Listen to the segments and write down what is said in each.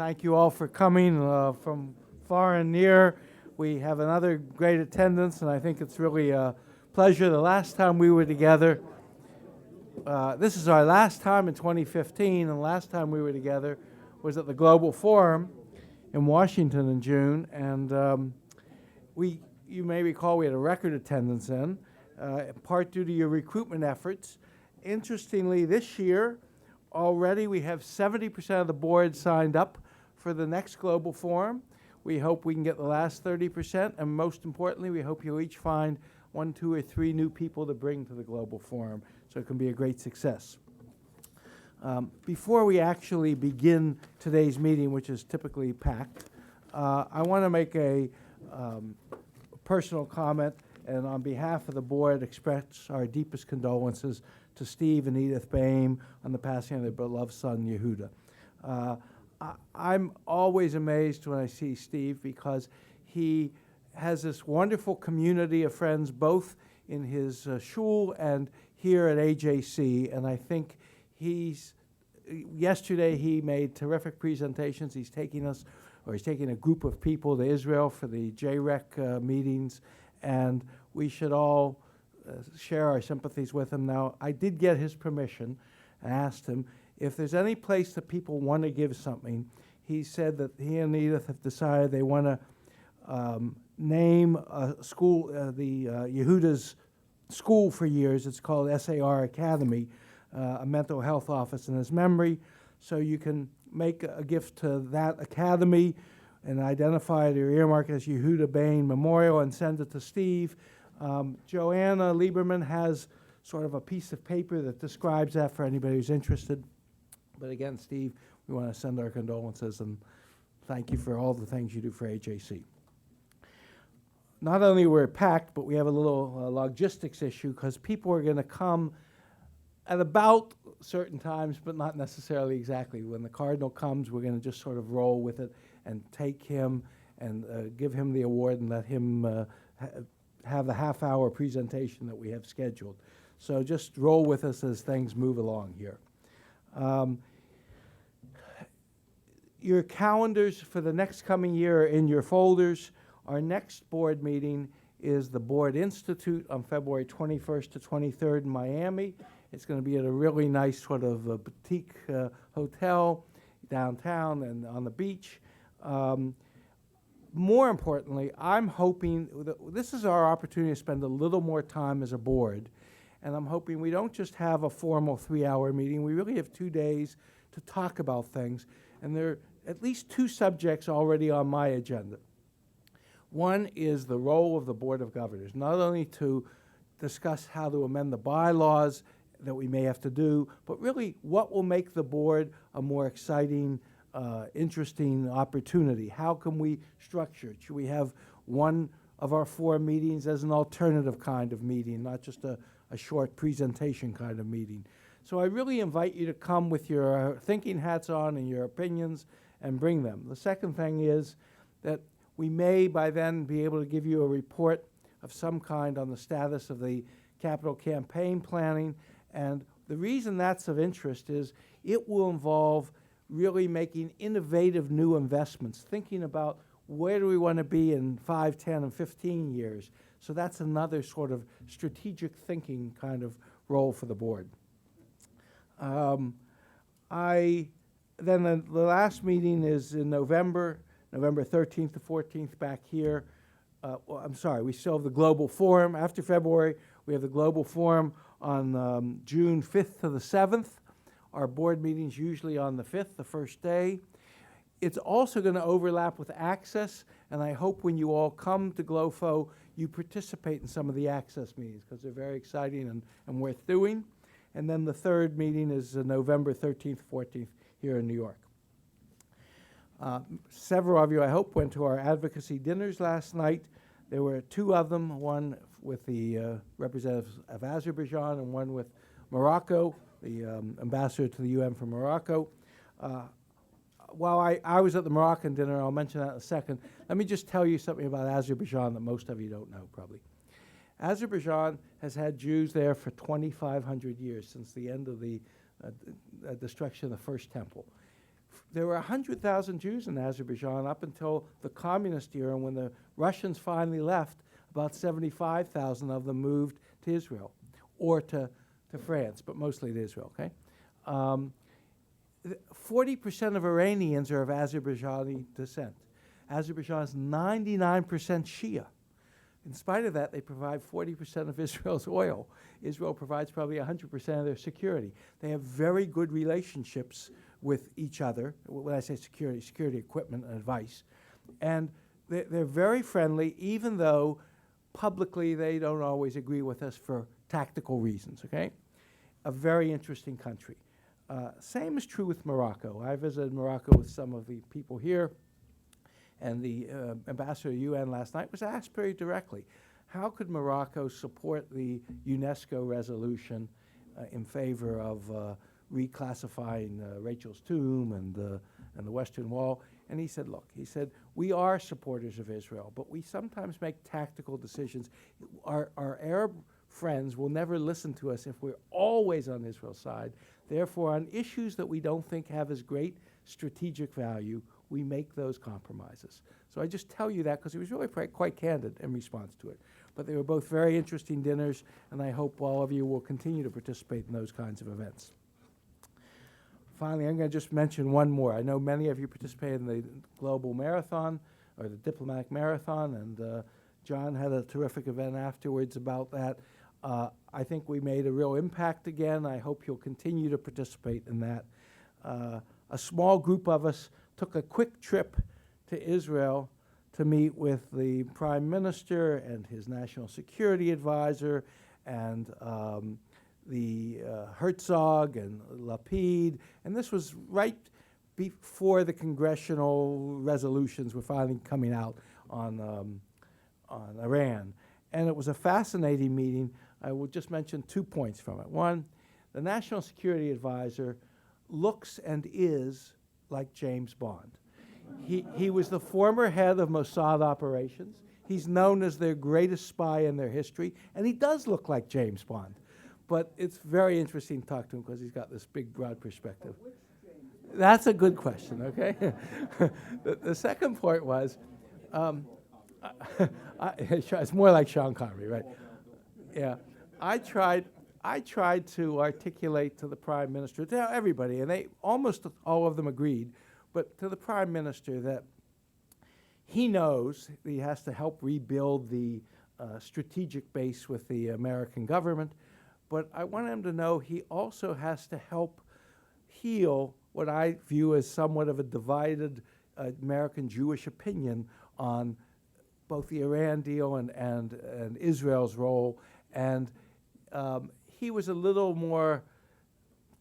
Thank you all for coming from far and near. We have another great attendance, and I think it's really a pleasure. The last time we were together, this is our last time in 2015, and the last time we were together was at the Global Forum in Washington in June, and you may recall we had a record attendance in, part due to your recruitment efforts. Interestingly, this year, already we have 70% of the board signed up for the next Global Forum. We hope we can get the last 30%, and most importantly, we hope you'll each find 1, 2, or 3 new people to bring to the Global Forum, so it can be a great success. Before we actually begin today's meeting, which is typically packed, I want to make a personal comment, and on behalf of the board, express our deepest condolences to Steve and Edith Boehm on the passing of their beloved son, Yehuda. I'm always amazed when I see Steve because he has this wonderful community of friends, both in his shul and here at AJC, and I think yesterday he made terrific presentations. He's taking a group of people to Israel for the JREC meetings, and we should all share our sympathies with him. Now, I did get his permission. I asked him if there's any place that people want to give something. He said that he and Edith have decided they want to name a school, Yehuda's school for years. It's called SAR Academy, a mental health office in his memory. So you can make a gift to that academy and identify it or earmark it as Yehuda Boehm Memorial and send it to Steve. Joanna Lieberman has sort of a piece of paper that describes that for anybody who's interested. But again, Steve, we want to send our condolences and thank you for all the things you do for AJC. Not only we're packed, but we have a little logistics issue because people are going to come at about certain times, but not necessarily exactly. When the Cardinal comes, we're going to just sort of roll with it and take him and give him the award and let him have the half-hour presentation that we have scheduled. So just roll with us as things move along here. Your calendars for the next coming year are in your folders. Our next board meeting is the Board Institute on February 21st to 23rd in Miami. It's going to be at a really nice sort of a boutique hotel downtown and on the beach. More importantly, I'm hoping this is our opportunity to spend a little more time as a board, and I'm hoping we don't just have a formal 3-hour meeting. We really have 2 days to talk about things, and there are at least 2 subjects already on my agenda. One is the role of the Board of Governors, not only to discuss how to amend the bylaws that we may have to do, but really what will make the board a more exciting, interesting opportunity. How can we structure it? Should we have one of our 4 meetings as an alternative kind of meeting, not just a short presentation kind of meeting? So I really invite you to come with your thinking hats on and your opinions and bring them. The second thing is that we may by then be able to give you a report of some kind on the status of the capital campaign planning. And the reason that's of interest is it will involve really making innovative new investments, thinking about where do we want to be in 5, 10, and 15 years. So that's another sort of strategic thinking kind of role for the board. Then the last meeting is in November 13th to 14th back here. I'm sorry, we still have the Global Forum. After February, we have the Global Forum on June 5th to the 7th. Our board meeting's usually on the 5th, the first day. It's also going to overlap with Access, and I hope when you all come to GLOFO, you participate in some of the Access meetings because they're very exciting and worth doing. And then the third meeting is November 13th, 14th here in New York. Several of you, I hope, went to our advocacy dinners last night. There were 2 of them, one with the representatives of Azerbaijan and one with Morocco, the ambassador to the UN from Morocco. While I was at the Moroccan dinner, I'll mention that in a second, let me just tell you something about Azerbaijan that most of you don't know, probably. Azerbaijan has had Jews there for 2,500 years, since the end of the destruction of the first temple. There were 100,000 Jews in Azerbaijan up until the communist era. When the Russians finally left, about 75,000 of them moved to Israel or to France, but mostly to Israel, okay? 40% of Iranians are of Azerbaijani descent. Azerbaijan is 99% Shia. In spite of that, they provide 40% of Israel's oil. Israel provides probably 100% of their security. They have very good relationships with each other. When I say security equipment and advice. And they're very friendly, even though publicly they don't always agree with us for tactical reasons, okay? A very interesting country. Same is true with Morocco. I visited Morocco with some of the people here, and the ambassador to the UN last night was asked very directly, how could Morocco support the UNESCO resolution in favor of reclassifying Rachel's tomb and the Western Wall? And he said, look, he said, we are supporters of Israel, but we sometimes make tactical decisions. Our Arab friends will never listen to us if we're always on Israel's side. Therefore, on issues that we don't think have as great strategic value, we make those compromises. So I just tell you that because he was really quite candid in response to it. But they were both very interesting dinners, and I hope all of you will continue to participate in those kinds of events. Finally, I'm going to just mention one more. I know many of you participated in the Global Marathon, or the Diplomatic Marathon, and John had a terrific event afterwards about that. I think we made a real impact again. I hope you'll continue to participate in that. A small group of us took a quick trip to Israel to meet with the Prime Minister and his National Security Advisor and the Herzog and Lapid, and this was right before the congressional resolutions were finally coming out on Iran. And it was a fascinating meeting. I will just mention 2 points from it. One, the National Security Advisor looks and is like James Bond. He was the former head of Mossad operations. He's known as their greatest spy in their history, and he does look like James Bond. But it's very interesting to talk to him because he's got this big, broad perspective. That's a good question, okay? The second point was, it's more like Sean Connery, right? Yeah. I tried to articulate to the Prime Minister, to everybody, and they almost all of them agreed, but to the Prime Minister that he knows that he has to help rebuild the strategic base with the American government, but I want him to know he also has to help heal what I view as somewhat of a divided American Jewish opinion on both the Iran deal and Israel's role. And he was a little more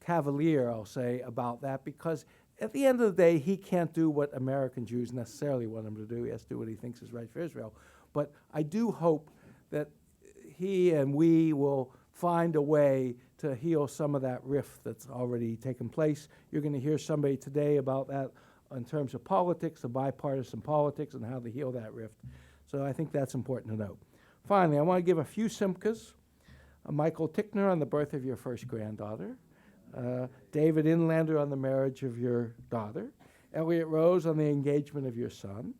cavalier, I'll say, about that, because at the end of the day, he can't do what American Jews necessarily want him to do. He has to do what he thinks is right for Israel. But I do hope that he and we will find a way to heal some of that rift that's already taken place. You're going to hear somebody today about that in terms of politics, the bipartisan politics, and how to heal that rift. So I think that's important to note. Finally, I want to give a few simcas. Michael Tickner on the birth of your first granddaughter. David Inlander on the marriage of your daughter. Elliot Rose on the engagement of your son.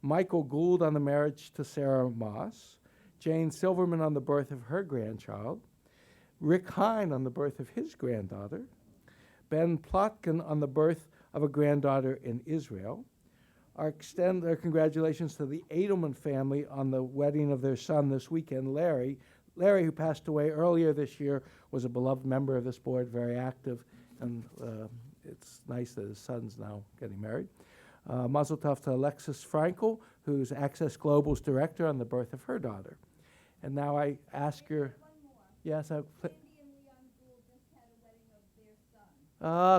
Michael Gould on the marriage to Sarah Moss. Jane Silverman on the birth of her grandchild. Rick Hine on the birth of his granddaughter. Ben Plotkin on the birth of a granddaughter in Israel. Extend our congratulations to the Edelman family on the wedding of their son this weekend, Larry. Larry, who passed away earlier this year, was a beloved member of this board, very active, and it's nice that his son's now getting married. Mazel tov to Alexis Frankel, who's Access Global's director, on the birth of her daughter. And now I ask your... Yes, I...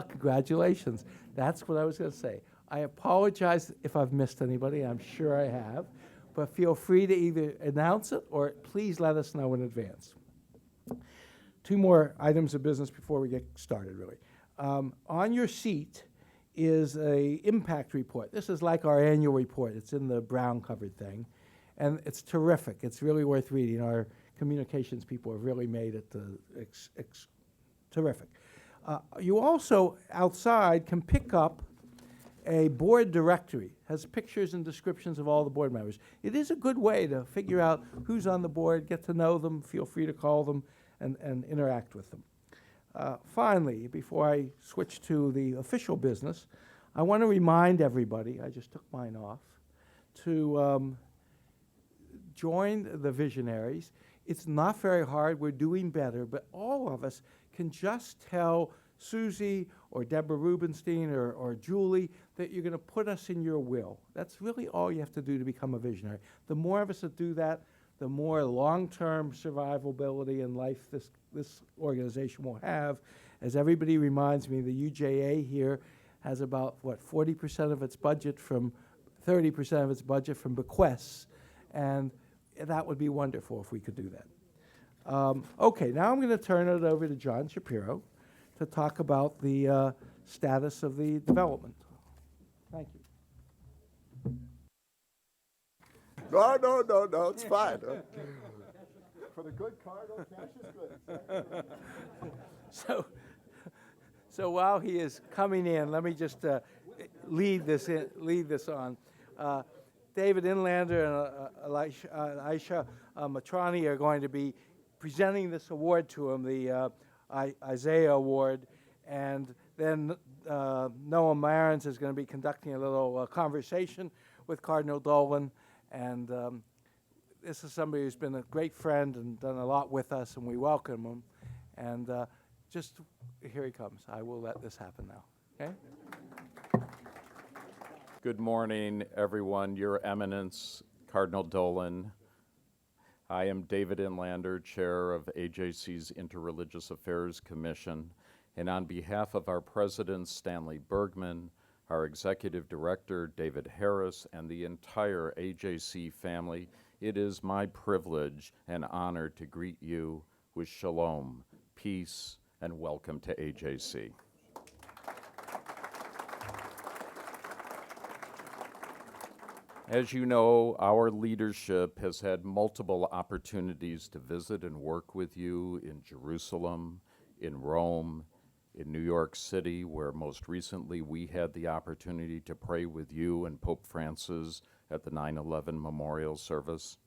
Congratulations. That's what I was going to say. I apologize if I've missed anybody. I'm sure I have. But feel free to either announce it or please let us know in advance. 2 more items of business before we get started, really. On your seat is an impact report. This is like our annual report. It's in the brown-covered thing. And it's terrific. It's really worth reading. Our communications people have really made it terrific. You also, outside, can pick up a board directory, has pictures and descriptions of all the board members. It is a good way to figure out who's on the board, get to know them, feel free to call them, and interact with them. Finally, before I switch to the official business, I want to remind everybody, I just took mine off, to join the visionaries. It's not very hard, we're doing better, but all of us can just tell Susie or Deborah Rubenstein or Julie that you're going to put us in your will. That's really all you have to do to become a visionary. The more of us that do that, the more long-term survivability in life this organization will have. As everybody reminds me, the UJA here has about, 40% of its budget from, 30% of its budget from bequests, and that would be wonderful if we could do that. Okay, now I'm going to turn it over to John Shapiro to talk about the status of the development. Thank you. No, it's fine. For the good Cardinal, cash is good. So while he is coming in, let me just lead this on. David Inlander and Aisha Matrani are going to be presenting this award to him, the Isaiah Award, and then Noam Marans is going to be conducting a little conversation with Cardinal Dolan, and this is somebody who's been a great friend and done a lot with us, and we welcome him. And just here he comes. I will let this happen now. Okay. Good morning, everyone. Your Eminence, Cardinal Dolan. I am David Inlander, Chair of AJC's Interreligious Affairs Commission, and on behalf of our President, Stanley Bergman, our Executive Director, David Harris, and the entire AJC family, it is my privilege and honor to greet you with shalom, peace, and welcome to AJC. As you know, our leadership has had multiple opportunities to visit and work with you in Jerusalem, in Rome, in New York City, where most recently we had the opportunity to pray with you and Pope Francis at the 9/11 memorial service.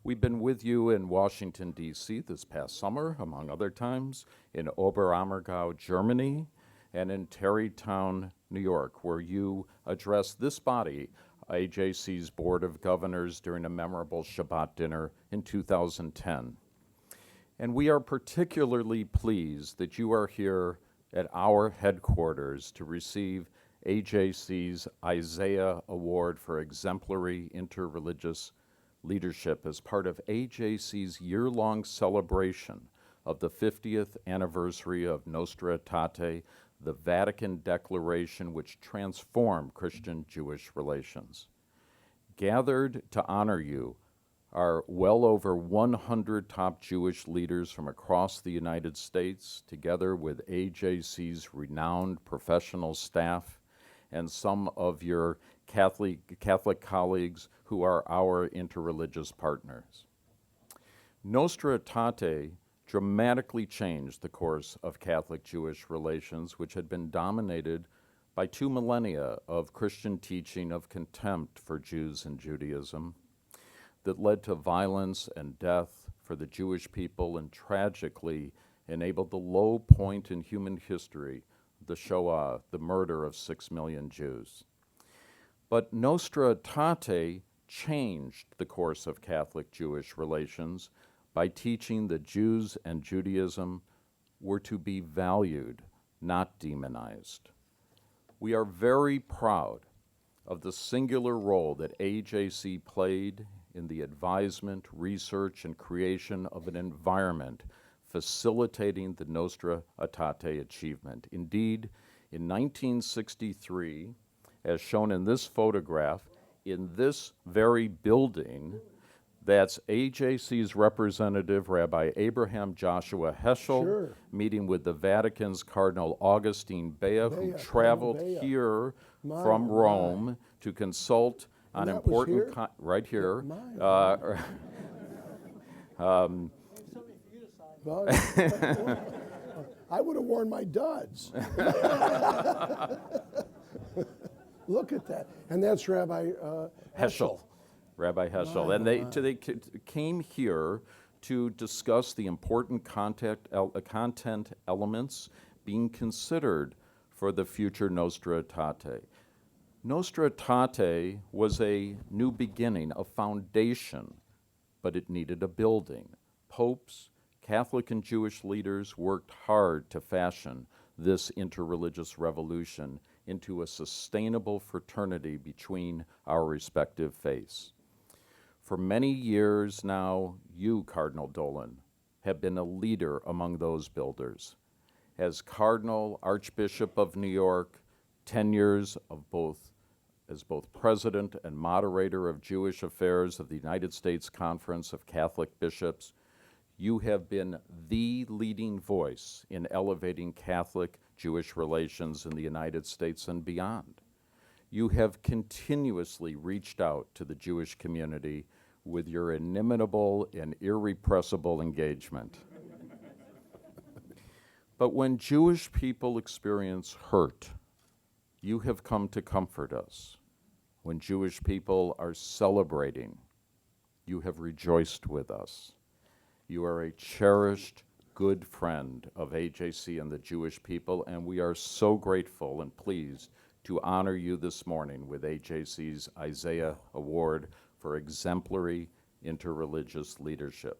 We've been with you in Washington, D.C. this past summer, among other times, in Oberammergau, Germany, and in Tarrytown, New York, where you addressed this body, AJC's Board of Governors, during a memorable Shabbat dinner in 2010. And we are particularly pleased that you are here at our headquarters to receive AJC's Isaiah Award for Exemplary Interreligious Leadership as part of AJC's year-long celebration of the 50th anniversary of Nostra Aetate, the Vatican Declaration which transformed Christian-Jewish relations. Gathered to honor you are well over 100 top Jewish leaders from across the United States, together with AJC's renowned professional staff and some of your Catholic colleagues who are our interreligious partners. Nostra Aetate dramatically changed the course of Catholic-Jewish relations, which had been dominated by 2 millennia of Christian teaching of contempt for Jews and Judaism that led to violence and death for the Jewish people and tragically enabled the low point in human history, the Shoah, the murder of 6 million Jews. But Nostra Aetate changed the course of Catholic-Jewish relations by teaching that Jews and Judaism were to be valued, not demonized. We are very proud of the singular role that AJC played in the advisement, research, and creation of an environment facilitating the Nostra Aetate achievement. Indeed, in 1963, as shown in this photograph, in this very building, that's AJC's representative, Rabbi Abraham Joshua Heschel, meeting with the Vatican's Cardinal Augustine Bea, who traveled here from Rome to consult on important, right here. I would have worn my duds. Look at that. And that's Rabbi Heschel, Rabbi Heschel. And they came here to discuss the important content elements being considered for the future Nostra Aetate. Nostra Aetate was a new beginning, a foundation, but it needed a building. Popes, Catholic and Jewish leaders worked hard to fashion this interreligious revolution into a sustainable fraternity between our respective faiths. For many years now, you, Cardinal Dolan, have been a leader among those builders. As Cardinal Archbishop of New York, 10 years as both president and moderator of Jewish Affairs of the United States Conference of Catholic Bishops, you have been the leading voice in elevating Catholic-Jewish relations in the United States and beyond. You have continuously reached out to the Jewish community with your inimitable and irrepressible engagement. But when Jewish people experience hurt, you have come to comfort us. When Jewish people are celebrating, you have rejoiced with us. You are a cherished, good friend of AJC and the Jewish people, and we are so grateful and pleased to honor you this morning with AJC's Isaiah Award for exemplary interreligious leadership.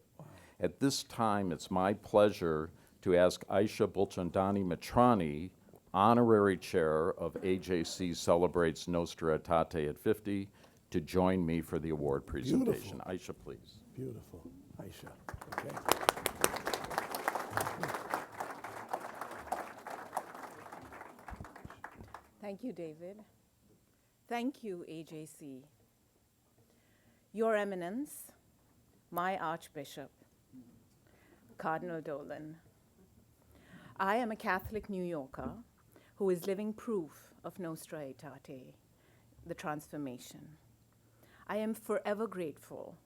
At this time, it's my pleasure to ask Aisha Bulchandani Matrani, Honorary Chair of AJC Celebrates Nostra Aetate at 50, to join me for the award presentation. Beautiful. Aisha, please. Beautiful. Aisha. Okay. Thank you, David. Thank you, AJC. Your Eminence, my Archbishop, Cardinal Dolan. I am a Catholic New Yorker who is living proof of Nostra Aetate, the transformation. I am forever grateful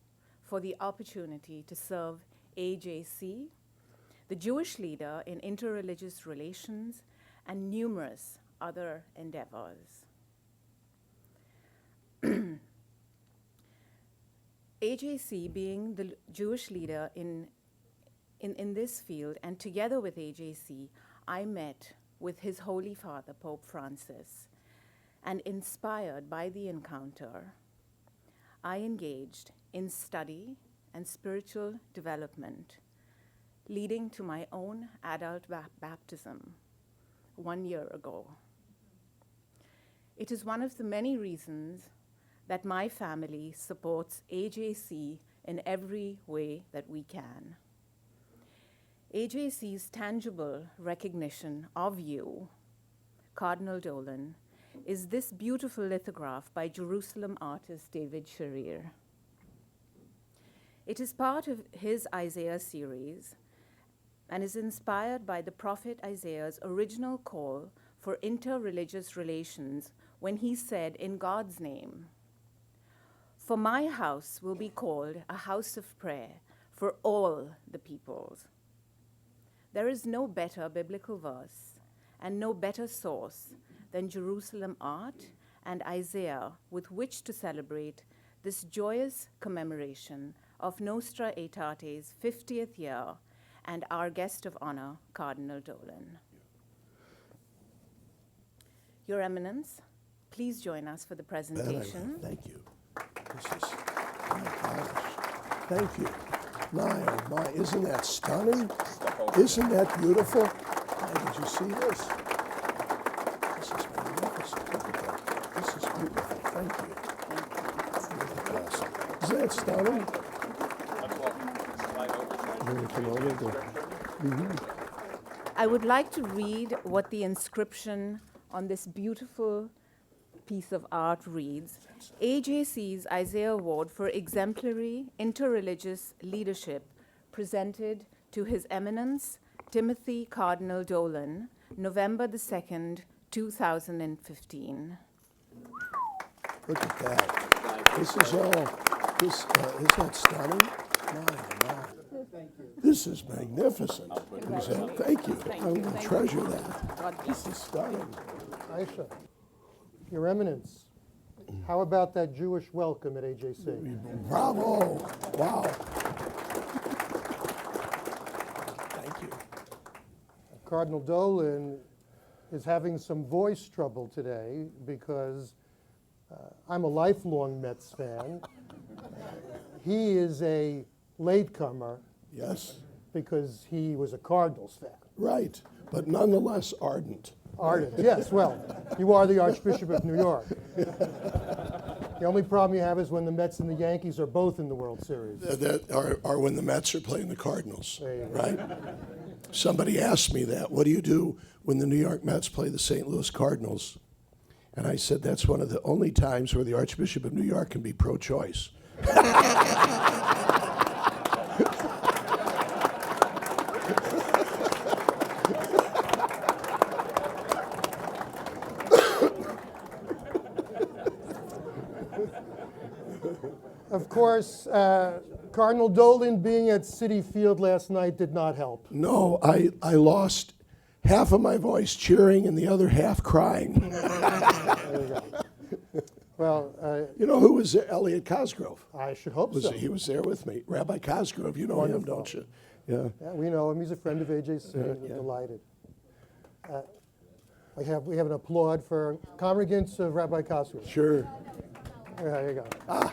for the opportunity to serve AJC, the Jewish leader in interreligious relations, and numerous other endeavors. AJC being the Jewish leader in this field, and together with AJC, I met with His Holy Father, Pope Francis, and inspired by the encounter, I engaged in study and spiritual development, leading to my own adult baptism 1 year ago. It is one of the many reasons that my family supports AJC in every way that we can. AJC's tangible recognition of you, Cardinal Dolan, is this beautiful lithograph by Jerusalem artist David Sharir. It is part of his Isaiah series and is inspired by the prophet Isaiah's original call for interreligious relations when he said in God's name, "For my house will be called a house of prayer for all the peoples." There is no better biblical verse and no better source than Jerusalem art and Isaiah with which to celebrate this joyous commemoration of Nostra Aetate's 50th year and our guest of honor, Cardinal Dolan. Your Eminence, please join us for the presentation. Thank you. This is, my gosh. Thank you. My, oh my, isn't that stunning? Isn't that beautiful? Oh, did you see this? This is magnificent. Look at that. This is beautiful. Thank you. Look at that. Isn't that stunning? I would like to read what the inscription on this beautiful piece of art reads. AJC's Isaiah Award for Exemplary Interreligious Leadership presented to His Eminence Timothy Cardinal Dolan, November the 2nd, 2015. Look at that. This is all, isn't that stunning? My. This is magnificent. Thank you. I will treasure that. This is stunning. Aisha. Your Eminence, how about that Jewish welcome at AJC? Bravo. Wow. Thank you. Cardinal Dolan is having some voice trouble today because I'm a lifelong Mets fan. He is a latecomer Yes. because he was a Cardinals fan. Right. But nonetheless ardent. Ardent, yes, well, you are the Archbishop of New York. The only problem you have is when the Mets and the Yankees are both in the World Series. That are when the Mets are playing the Cardinals, There you go. right? Somebody asked me that. What do you do when the New York Mets play the St. Louis Cardinals? And I said that's one of the only times where the Archbishop of New York can be pro-choice. Of course, Cardinal Dolan being at Citi Field last night did not help. No, I lost half of my voice cheering and the other half crying. There you go. Well, You know who was there? Elliot Cosgrove. I should hope so. He was there with me. Rabbi Cosgrove, you know him, Wonderful. don't you? Yeah. Yeah, we know him. He's a friend of AJC. We're yeah. delighted. We have an applaud for congregants of Rabbi Cosgrove. Sure. There you go.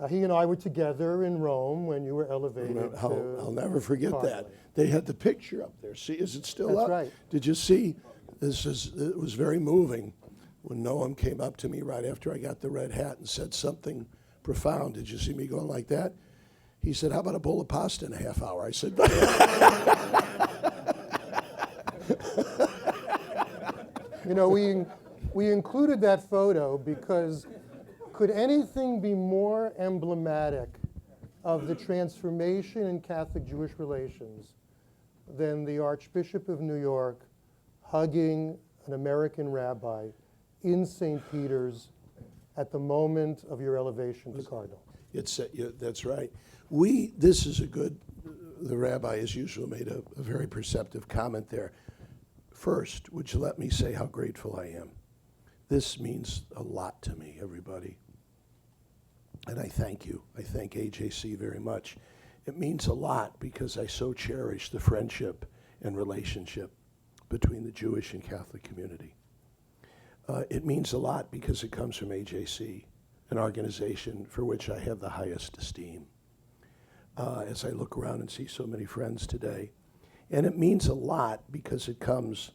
He and I were together in Rome when you were elevated. I'll never forget Cardinal. that. They had the picture up there. See, is it still That's up? right. Did you see? It was very moving when Noam came up to me right after I got the red hat and said something profound. Did you see me going like that? He said, "How about a bowl of pasta in a half hour?" I said, You know, we included that photo because could anything be more emblematic of the transformation in Catholic-Jewish relations than the Archbishop of New York hugging an American rabbi in St. Peter's at the moment of your elevation to cardinal? That's right. The rabbi as usual made a very perceptive comment there. First, would you let me say how grateful I am? This means a lot to me, everybody. And I thank you. I thank AJC very much. It means a lot because I so cherish the friendship and relationship between the Jewish and Catholic community. It means a lot because it comes from AJC, an organization for which I have the highest esteem. As I look around and see so many friends today. And it means a lot because it comes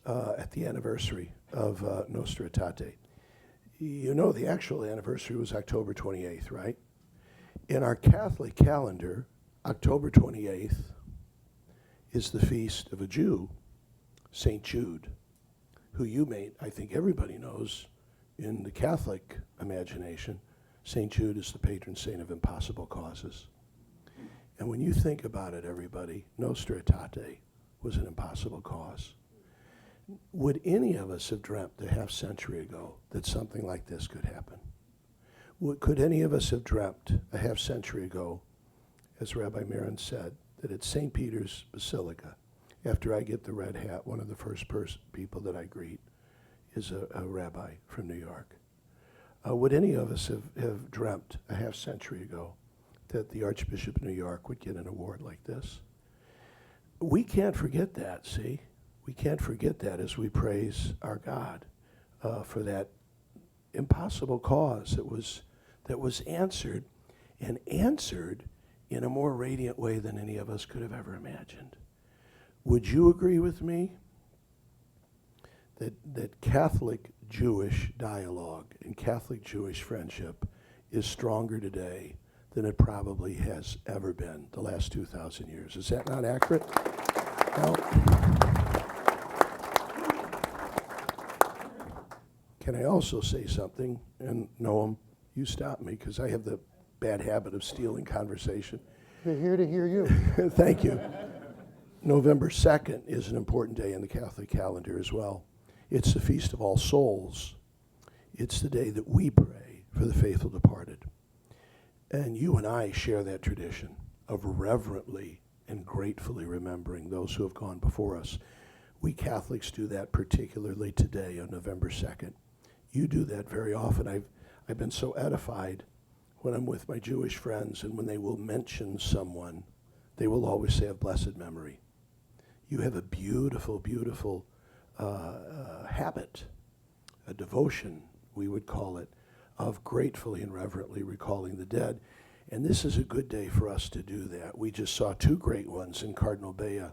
at the anniversary of Nostra Aetate. You know, the actual anniversary was October 28th, right? In our Catholic calendar, October 28th is the feast of a Jew, St. Jude, who I think everybody knows in the Catholic imagination, St. Jude is the patron saint of impossible causes. And when you think about it, everybody, Nostra Aetate was an impossible cause. Would any of us have dreamt a half century ago that something like this could happen? Could any of us have dreamt a half century ago, as Rabbi Marans said, that at St. Peter's Basilica, after I get the red hat, one of the first people that I greet is a rabbi from New York? Would any of us have dreamt a half century ago that the Archbishop of New York would get an award like this? We can't forget that, see? We can't forget that as we praise our God for that impossible cause that was answered, and answered in a more radiant way than any of us could have ever imagined. Would you agree with me that Catholic-Jewish dialogue and Catholic-Jewish friendship is stronger today than it probably has ever been the last 2,000 years? Is that not accurate? Now, can I also say something? And Noam, you stop me because I have the bad habit of stealing conversation. We're here to hear you. Thank you. November 2nd is an important day in the Catholic calendar as well. It's the Feast of All Souls. It's the day that we pray for the faithful departed. And you and I share that tradition of reverently and gratefully remembering those who have gone before us. We Catholics do that particularly today on November 2nd. You do that very often. I've been so edified when I'm with my Jewish friends, and when they will mention someone, they will always say of blessed memory. You have a beautiful, beautiful habit, a devotion, we would call it, of gratefully and reverently recalling the dead. And this is a good day for us to do that. We just saw two great ones in Cardinal Bea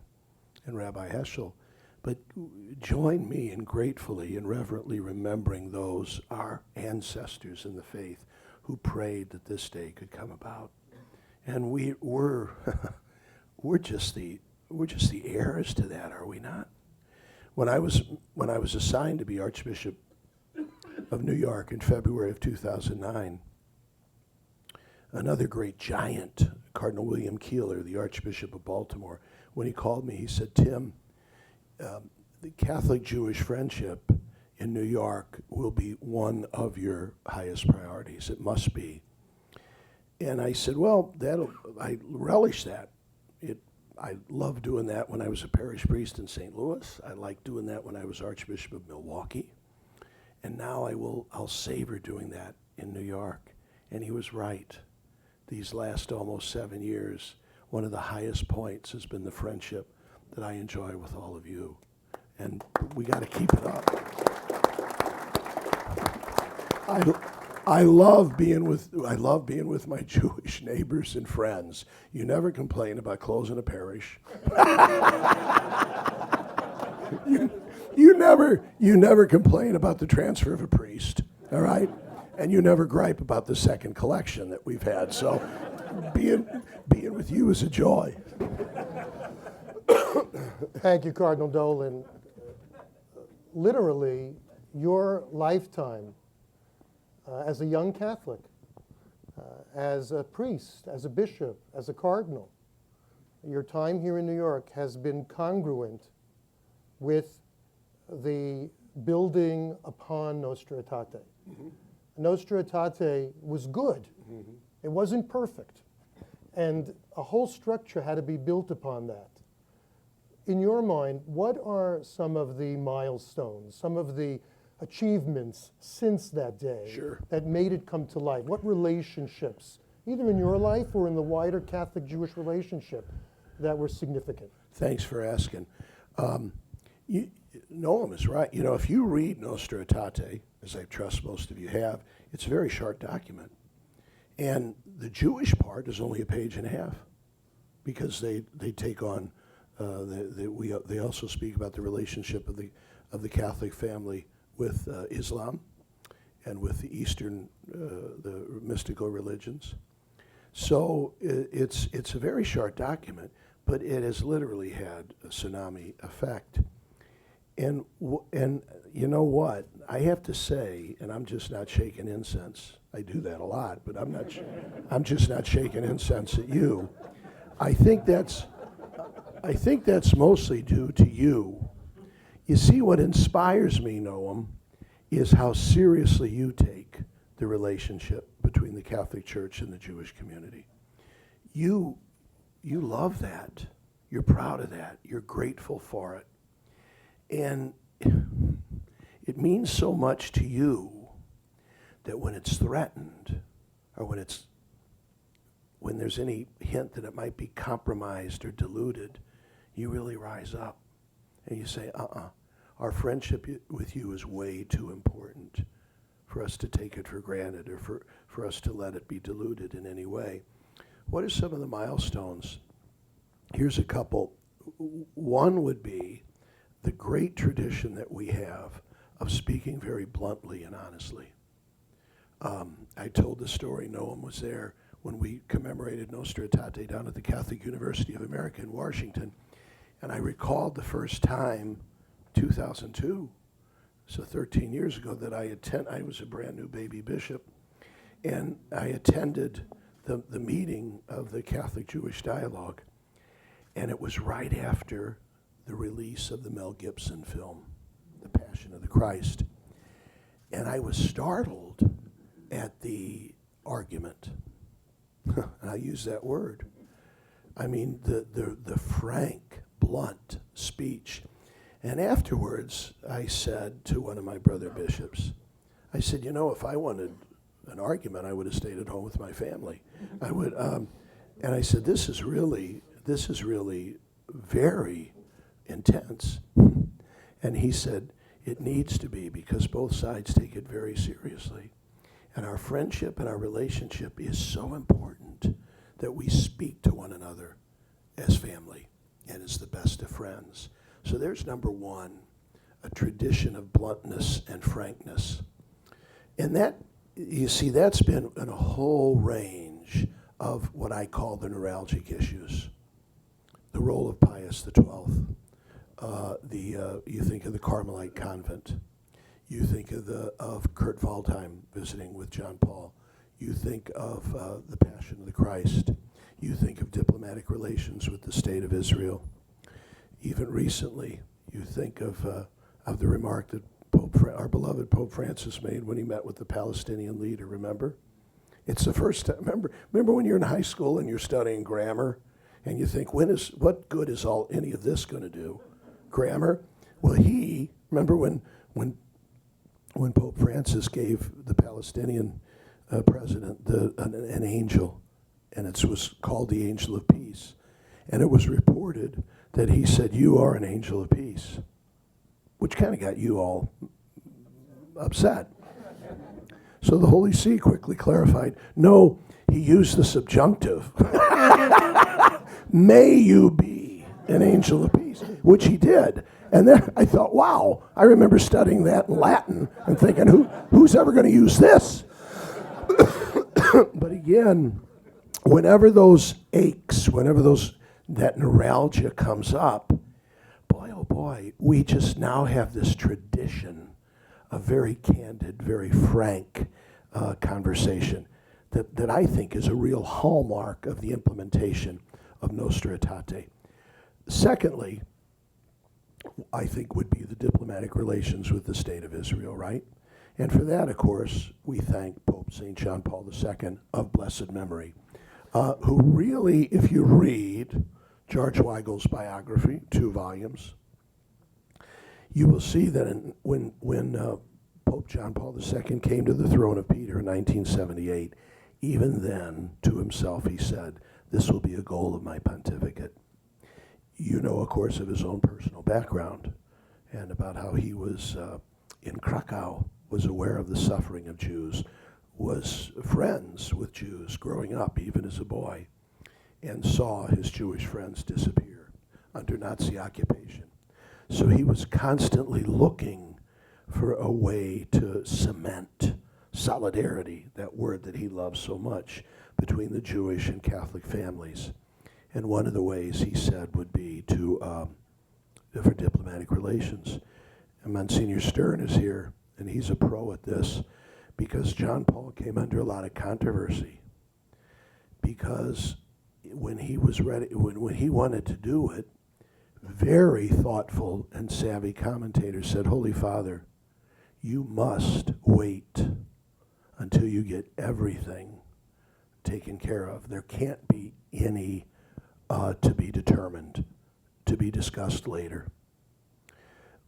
and Rabbi Heschel. But join me in gratefully and reverently remembering those, our ancestors in the faith, who prayed that this day could come about. And we're just the heirs to that, are we not? When I was assigned to be Archbishop of New York in February of 2009, another great giant, Cardinal William Keeler, the Archbishop of Baltimore, when he called me, he said, Tim, the Catholic-Jewish friendship in New York will be one of your highest priorities. It must be. And I said, well, I relish that. I loved doing that when I was a parish priest in St. Louis. I liked doing that when I was Archbishop of Milwaukee. And now I'll savor doing that in New York. And he was right. These last almost 7 years, one of the highest points has been the friendship that I enjoy with all of you. And we got to keep it up. I love being with my Jewish neighbors and friends. You never complain about closing a parish. you never complain about the transfer of a priest, all right? And you never gripe about the second collection that we've had. So being with you is a joy. Thank you, Cardinal Dolan. Literally, your lifetime as a young Catholic, as a priest, as a bishop, as a cardinal, your time here in New York has been congruent with the building upon Nostra Aetate. Mm-hmm. Nostra Aetate was good. Mm-hmm. It wasn't perfect. And a whole structure had to be built upon that. In your mind, what are some of the milestones, some of the achievements since that day that made it come to life? What relationships, either in your life or in the wider Catholic-Jewish relationship, that were significant? Thanks for asking. Noam is right. You know, if you read Nostra Aetate, as I trust most of you have, it's a very short document. And the Jewish part is only a page and a half, because they take on, they also speak about the relationship of the Catholic family with Islam and with the Eastern, the mystical religions. So it's a very short document, but it has literally had a tsunami effect. And you know what? I have to say, and I'm just not shaking incense. I do that a lot, but I'm just not shaking incense at you. I think that's mostly due to you. You see, what inspires me, Noam, is how seriously you take the relationship between the Catholic Church and the Jewish community. You love that. You're proud of that. You're grateful for it. And it means so much to you that when it's threatened, or when there's any hint that it might be compromised or diluted, you really rise up and you say, our friendship with you is way too important for us to take it for granted, or for us to let it be diluted in any way. What are some of the milestones? Here's a couple. One would be the great tradition that we have of speaking very bluntly and honestly. I told the story, Noam was there, when we commemorated Nostra Aetate down at the Catholic University of America in Washington, and I recalled the first time, 2002, so 13 years ago, that I was a brand new baby bishop, and I attended the meeting of the Catholic-Jewish Dialogue, and it was right after the release of the Mel Gibson film, The Passion of the Christ. And I was startled at the argument. And I use that word. I mean, the frank, blunt speech. And afterwards, I said to one of my brother bishops, I said, you know, if I wanted an argument, I would have stayed at home with my family. I would, and I said, this is really very intense. And he said, it needs to be, because both sides take it very seriously. And our friendship and our relationship is so important that we speak to one another as family and as the best of friends. So there's number one, a tradition of bluntness and frankness. And that, you see, that's been in a whole range of what I call the neuralgic issues. The role of Pius XII. You think of the Carmelite convent. You think of Kurt Waldheim visiting with John Paul. You think of the Passion of the Christ. You think of diplomatic relations with the State of Israel. Even recently, you think of the remark that our beloved Pope Francis made when he met with the Palestinian leader, remember? It's the first time, remember when you're in high school and you're studying grammar and you think, what good is any of this going to do? Grammar? Well, remember when Pope Francis gave the Palestinian president an angel, and it was called the Angel of Peace. And it was reported that he said, you are an angel of peace, which kind of got you all upset. So the Holy See quickly clarified, no, he used the subjunctive. May you be an angel of peace, which he did. And then I thought, wow, I remember studying that in Latin and thinking, who's ever going to use this? But again, whenever those aches, that neuralgia comes up, boy, oh boy, we just now have this tradition of very candid, very frank conversation that I think is a real hallmark of the implementation of Nostra Aetate. Secondly, I think would be the diplomatic relations with the State of Israel, right? And for that, of course, we thank Pope St. John Paul II of blessed memory, who really, if you read George Weigel's biography, 2 volumes, you will see that when Pope John Paul II came to the throne of Peter in 1978, even then, to himself, he said, this will be a goal of my pontificate. You know, of course, of his own personal background and about how he was in Krakow, was aware of the suffering of Jews, was friends with Jews growing up, even as a boy, and saw his Jewish friends disappear under Nazi occupation. So he was constantly looking for a way to cement solidarity, that word that he loves so much, between the Jewish and Catholic families. And one of the ways, he said, would be for diplomatic relations. And Monsignor Stern is here, and he's a pro at this, because John Paul came under a lot of controversy. Because when he was ready, when he wanted to do it, very thoughtful and savvy commentators said, Holy Father, you must wait until you get everything taken care of. There can't be any to be determined, to be discussed later.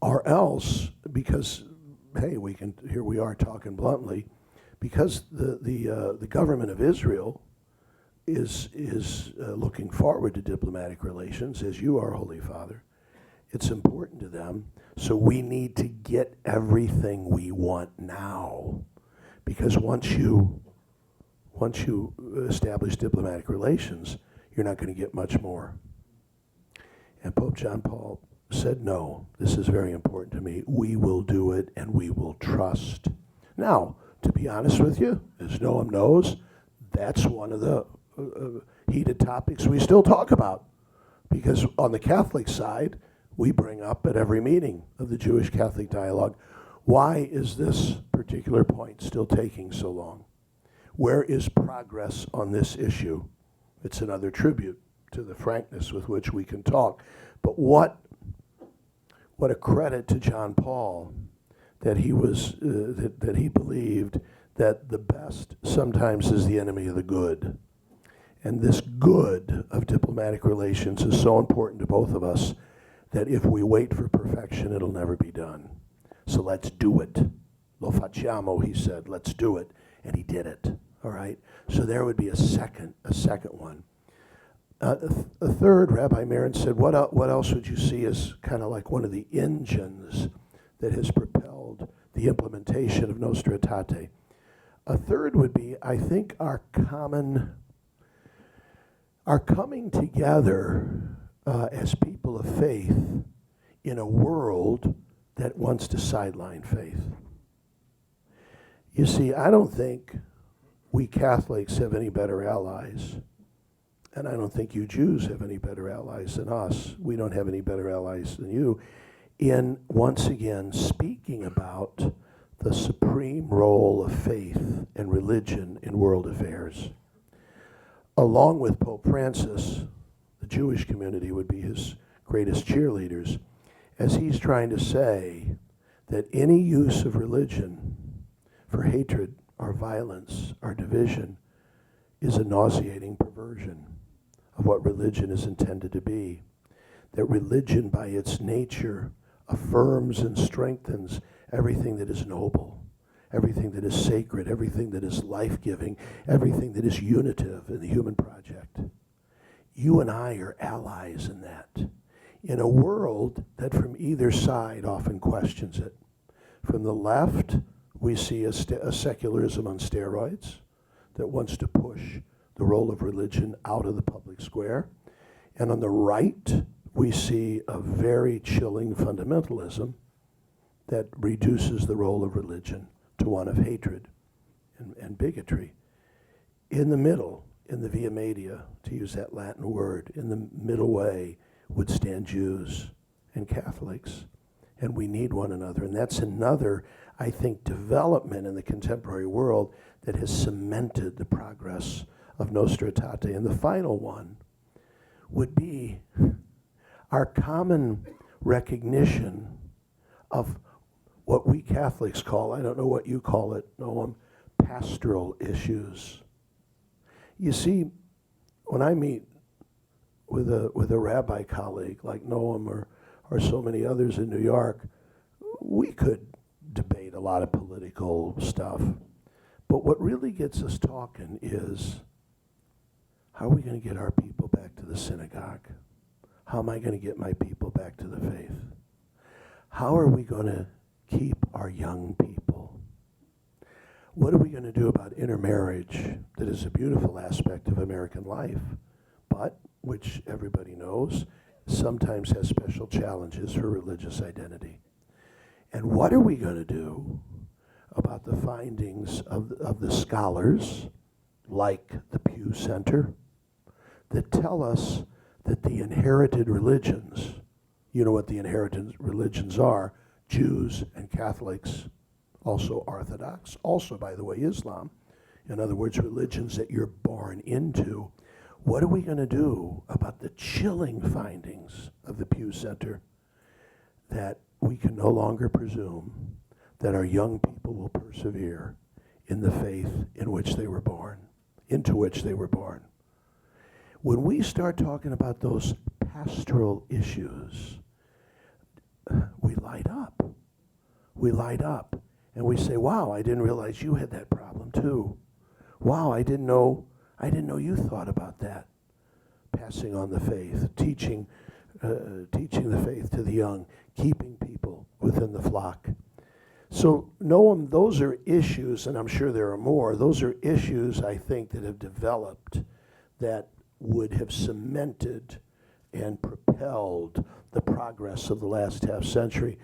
Or else, because, hey, here we are talking bluntly, because the government of Israel is looking forward to diplomatic relations, as you are, Holy Father. It's important to them, so we need to get everything we want now, because once you establish diplomatic relations, you're not going to get much more. And Pope John Paul said, no, this is very important to me. We will do it, and we will trust. Now, to be honest with you, as Noam knows, that's one of the heated topics we still talk about. Because on the Catholic side, we bring up at every meeting of the Jewish-Catholic dialogue, why is this particular point still taking so long? Where is progress on this issue? It's another tribute to the frankness with which we can talk. But what a credit to John Paul that he was that he believed that the best sometimes is the enemy of the good. And this good of diplomatic relations is so important to both of us that if we wait for perfection, it'll never be done. So let's do it. Lo facciamo, he said, let's do it. And he did it, all right? So there would be a second one. A third, Rabbi Marans said, what else would you see as kind of like one of the engines that has propelled the implementation of Nostra Aetate? A third would be, I think, our coming together as people of faith in a world that wants to sideline faith. You see, I don't think we Catholics have any better allies, and I don't think you Jews have any better allies than us. We don't have any better allies than you in, once again, speaking about the supreme role of faith and religion in world affairs. Along with Pope Francis, the Jewish community would be his greatest cheerleaders, as he's trying to say that any use of religion for hatred or violence or division is a nauseating perversion of what religion is intended to be. That religion by its nature affirms and strengthens everything that is noble, everything that is sacred, everything that is life-giving, everything that is unitive in the human project. You and I are allies in that, in a world that from either side often questions it. From the left, we see a secularism on steroids that wants to push the role of religion out of the public square. And on the right, we see a very chilling fundamentalism that reduces the role of religion to one of hatred and bigotry. In the middle, in the via media, to use that Latin word, in the middle way would stand Jews and Catholics. And we need one another. And that's another, I think, development in the contemporary world that has cemented the progress of Nostra Aetate. And the final one would be our common recognition of what we Catholics call, I don't know what you call it, Noam, pastoral issues. You see, when I meet with a rabbi colleague like Noam or so many others in New York, we could debate a lot of political stuff. But what really gets us talking is, how are we going to get our people back to the synagogue? How am I going to get my people back to the faith? How are we going to keep our young people? What are we going to do about intermarriage, that is a beautiful aspect of American life, but which everybody knows sometimes has special challenges for religious identity? And what are we going to do about the findings of the scholars, like the Pew Center, that tell us that the inherited religions, you know what the inherited religions are, Jews and Catholics, also Orthodox, also, by the way, Islam, in other words, religions that you're born into. What are we going to do about the chilling findings of the Pew Center, that we can no longer presume that our young people will persevere in the faith in which they were born, into which they were born? When we start talking about those pastoral issues, we light up. We light up. And we say, wow, I didn't realize you had that problem too. Wow, I didn't know you thought about that. Passing on the faith, teaching the faith to the young, keeping people within the flock. So, Noam, those are issues, and I'm sure there are more, those are issues, I think, that have developed that would have cemented and propelled the progress of the last half century.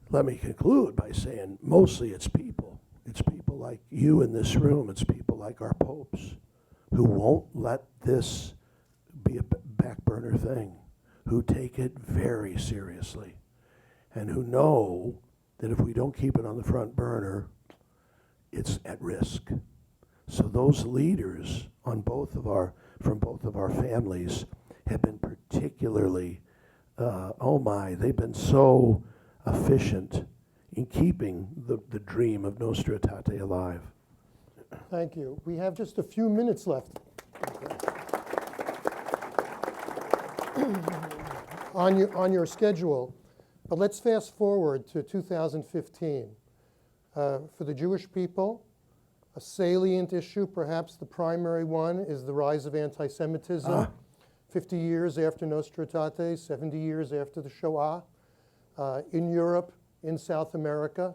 Let me conclude by saying mostly it's people. It's people like you in this room. It's people like our popes who won't let this be a back burner thing, who take it very seriously, and who know that if we don't keep it on the front burner, it's at risk. So those leaders from both of our families have been particularly, they've been so efficient in keeping the dream of Nostra Aetate alive. Thank you. We have just a few minutes left. on your schedule. But let's fast forward to 2015. For the Jewish people, a salient issue, perhaps the primary one, is the rise of anti-Semitism. 50 years after Nostra Aetate, 70 years after the Shoah. In Europe, in South America,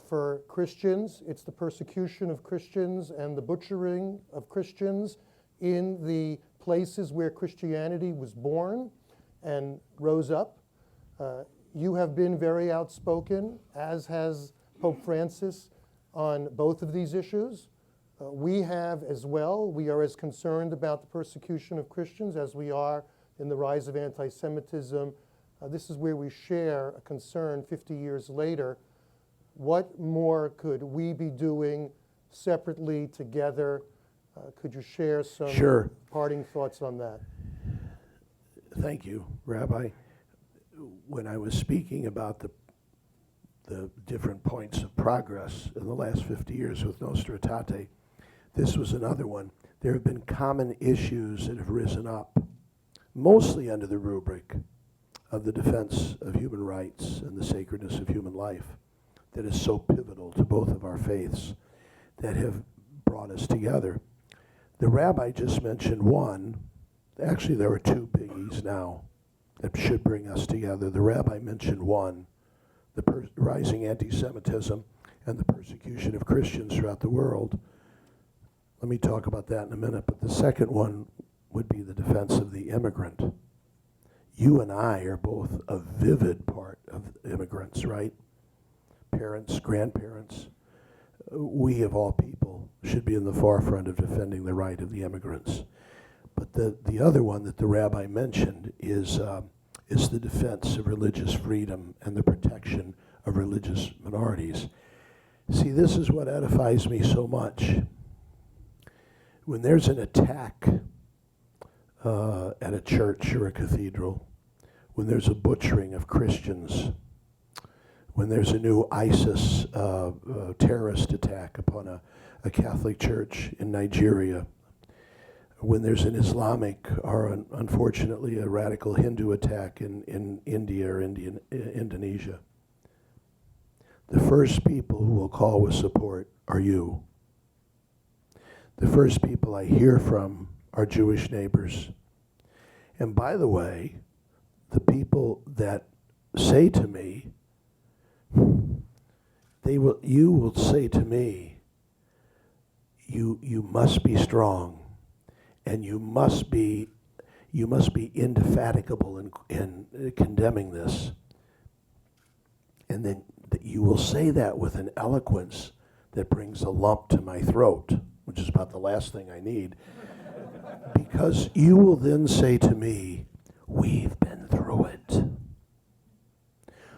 for Christians, it's the persecution of Christians and the butchering of Christians in the places where Christianity was born and rose up. You have been very outspoken, as has Pope Francis, on both of these issues. We have as well. We are as concerned about the persecution of Christians as we are in the rise of anti-Semitism. This is where we share a concern 50 years later. What more could we be doing separately, together? Could you share some Sure. parting thoughts on that? Thank you, Rabbi. When I was speaking about the different points of progress in the last 50 years with Nostra Aetate, this was another one. There have been common issues that have risen up, mostly under the rubric of the defense of human rights and the sacredness of human life, that is so pivotal to both of our faiths, that have brought us together. The rabbi just mentioned one. Actually, there are two biggies now that should bring us together. The rabbi mentioned one, the rising anti-Semitism and the persecution of Christians throughout the world. Let me talk about that in a minute, but the second one would be the defense of the immigrant. You and I are both a vivid part of immigrants, right? Parents, grandparents. We, of all people, should be in the forefront of defending the right of the immigrants. But the other one that the rabbi mentioned is the defense of religious freedom and the protection of religious minorities. See, this is what edifies me so much. When there's an attack at a church or a cathedral, when there's a butchering of Christians, when there's a new ISIS terrorist attack upon a Catholic church in Nigeria, when there's an Islamic or unfortunately a radical Hindu attack in India or Indonesia, the first people who will call with support are you. The first people I hear from are Jewish neighbors. And by the way, the people that say to me, you will say to me, you must be strong, and you must be indefatigable in condemning this. And then you will say that with an eloquence that brings a lump to my throat, which is about the last thing I need. Because you will then say to me, we've been through it.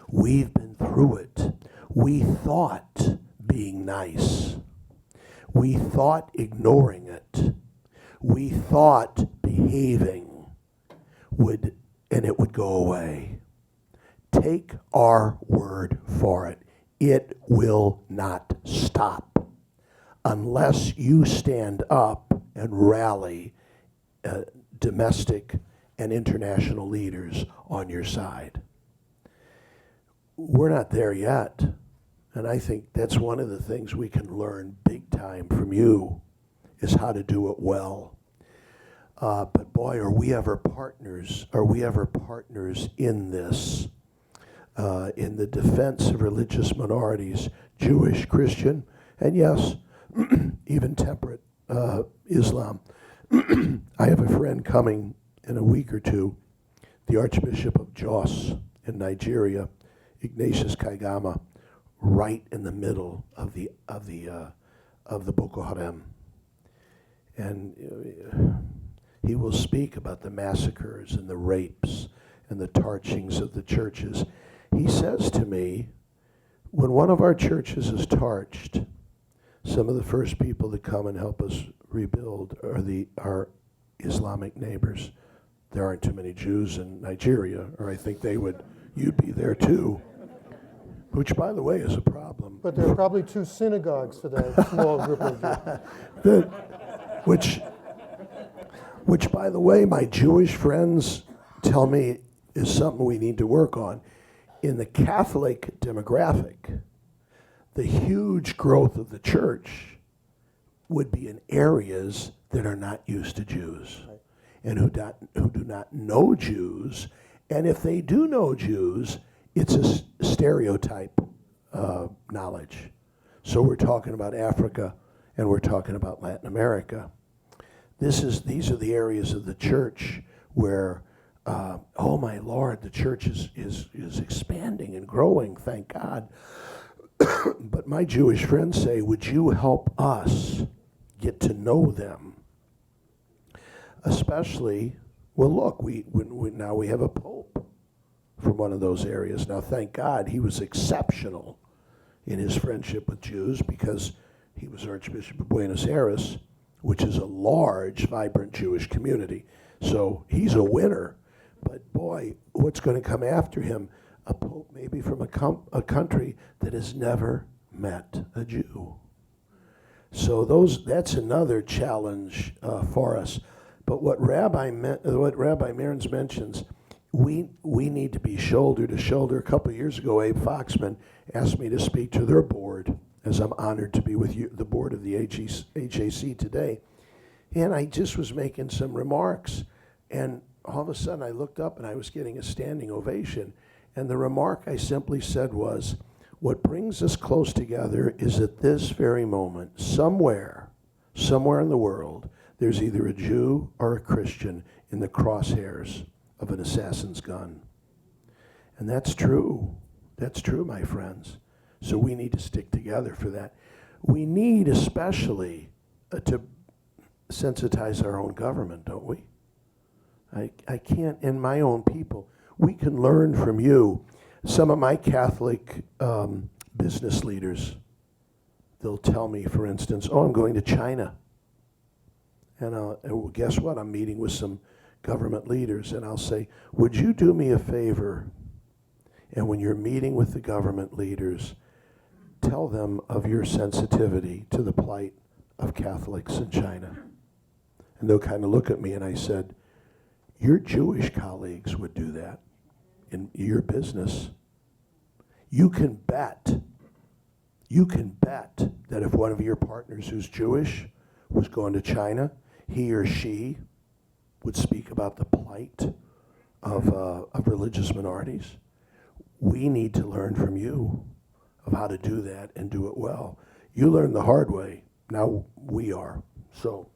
We've been through it. We thought being nice. We thought ignoring it. We thought behaving would go away. Take our word for it. It will not stop unless you stand up and rally domestic and international leaders on your side. We're not there yet, and I think that's one of the things we can learn big time from you, is how to do it well. But boy, are we ever partners in this, in the defense of religious minorities, Jewish, Christian, and yes, even temperate Islam. I have a friend coming in a week or two, the Archbishop of Jos in Nigeria, Ignatius Kaigama, right in the middle of the Boko Haram, and he will speak about the massacres and the rapes and the torchings of the churches. He says to me, when one of our churches is torched, some of the first people that come and help us rebuild are our Islamic neighbors. There aren't too many Jews in Nigeria, or I think you'd be there too. Which, by the way, is a problem. But there are probably 2 synagogues for that small group of you. Which, by the way, my Jewish friends tell me is something we need to work on. In the Catholic demographic, the huge growth of the church would be in areas that are not used to Jews, and who do not know Jews. And if they do know Jews, it's a stereotype knowledge. So we're talking about Africa, and we're talking about Latin America. These are the areas of the church where, oh my Lord, the church is expanding and growing, thank God. But my Jewish friends say, would you help us get to know them? Especially, well, look, now we have a pope from one of those areas. Now, thank God, he was exceptional in his friendship with Jews because he was Archbishop of Buenos Aires, which is a large, vibrant Jewish community. So he's a winner. But boy, what's going to come after him? A pope maybe from a country that has never met a Jew. So that's another challenge for us. But what Rabbi Marans mentions, we need to be shoulder to shoulder. A couple of years ago, Abe Foxman asked me to speak to their board, as I'm honored to be with you, the board of the HAC today. And I just was making some remarks, and all of a sudden I looked up and I was getting a standing ovation. And the remark I simply said was, what brings us close together is at this very moment, somewhere in the world, there's either a Jew or a Christian in the crosshairs of an assassin's gun. And that's true. That's true, my friends. So we need to stick together for that. We need especially to sensitize our own government, don't we? I can't, in my own people, we can learn from you. Some of my Catholic business leaders, they'll tell me, for instance, oh, I'm going to China. And well, guess what? I'm meeting with some government leaders, and I'll say, would you do me a favor? And when you're meeting with the government leaders, tell them of your sensitivity to the plight of Catholics in China. And they'll kind of look at me, and I said, your Jewish colleagues would do that in your business. You can bet that if one of your partners who's Jewish was going to China, he or she would speak about the plight of religious minorities. We need to learn from you of how to do that and do it well. You learned the hard way. Now we are. So.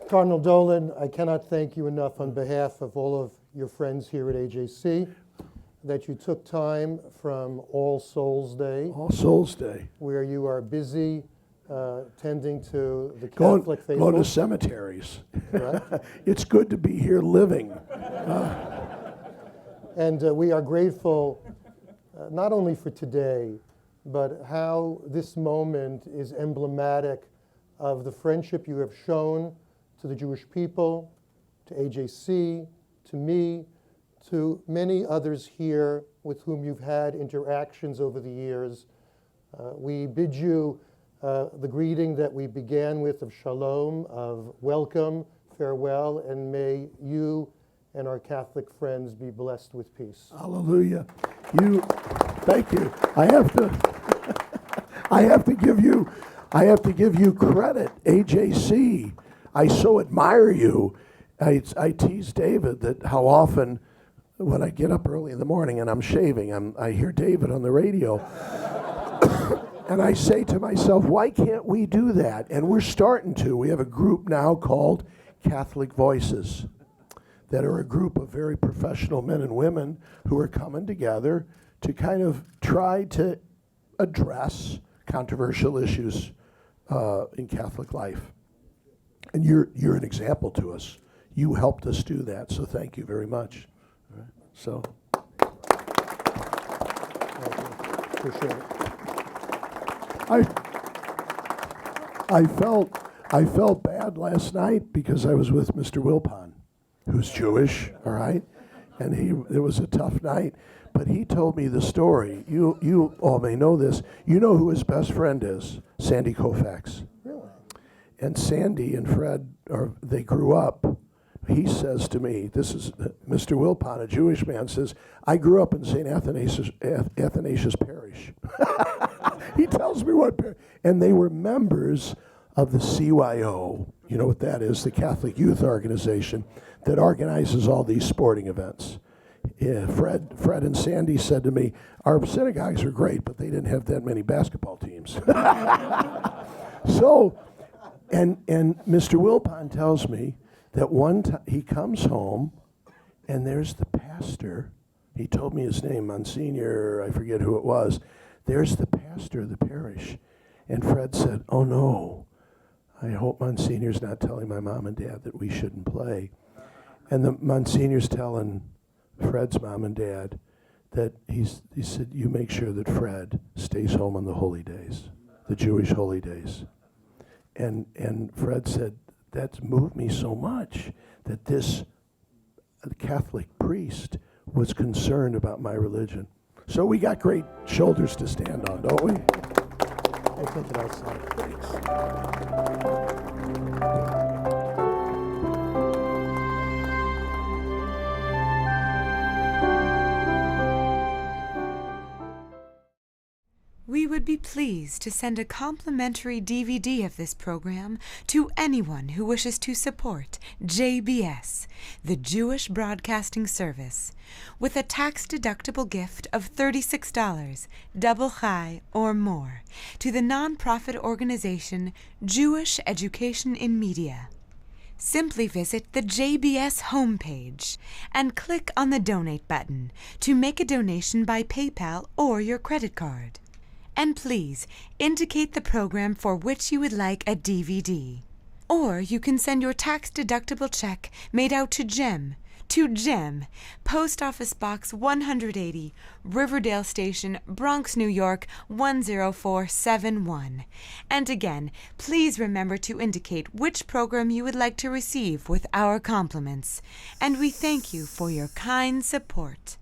Cardinal Dolan, I cannot thank you enough on behalf of all of your friends here at AJC that you took time from All Souls Day. All Souls Day. Where you are busy tending to the Catholic faithful. Going to cemeteries. Right? It's good to be here living. And we are grateful not only for today, but how this moment is emblematic of the friendship you have shown to the Jewish people, to AJC, to me, to many others here with whom you've had interactions over the years. We bid you the greeting that we began with of shalom, of welcome, farewell, and may you and our Catholic friends be blessed with peace. Hallelujah. Thank you. I have to give you credit, AJC. I so admire you. I tease David that how often when I get up early in the morning and I'm shaving, I hear David on the radio. And I say to myself, why can't we do that? And we're starting to. We have a group now called Catholic Voices that are a group of very professional men and women who are coming together to kind of try to address controversial issues in Catholic life. And you're an example to us. You helped us do that, so thank you very much. All right, so. Appreciate it. I felt bad last night because I was with Mr. Wilpon, who's Jewish, all right? And it was a tough night. But he told me the story. You all may know this. You know who his best friend is? Sandy Koufax. Really? and Sandy and Fred, they grew up. He says to me, this is Mr. Wilpon, a Jewish man, says, I grew up in St. Athanasius Parish. He tells me what parish. And they were members of the CYO. You know what that is, the Catholic Youth Organization that organizes all these sporting events. Yeah, Fred and Sandy said to me, our synagogues are great, but they didn't have that many basketball teams. So, and Mr. Wilpon tells me that one time he comes home and there's the pastor. He told me his name, Monsignor, I forget who it was. There's the pastor of the parish. And Fred said, oh no, I hope Monsignor's not telling my mom and dad that we shouldn't play. And the Monsignor's telling Fred's mom and dad that he said, you make sure that Fred stays home on the holy days, the Jewish holy days. And Fred said, that's moved me so much that this Catholic priest was concerned about my religion. So we got great shoulders to stand on, don't we? We'll take it outside. We would be pleased to send a complimentary DVD of this program to anyone who wishes to support JBS, the Jewish Broadcasting Service, with a tax-deductible gift of $36, double chai or more, to the nonprofit organization Jewish Education in Media. Simply visit the JBS homepage and click on the Donate button to make a donation by PayPal or your credit card. And please indicate the program for which you would like a DVD. Or you can send your tax-deductible check made out to GEM, Post Office Box 180, Riverdale Station, Bronx, New York 10471. And again, please remember to indicate which program you would like to receive with our compliments. And we thank you for your kind support.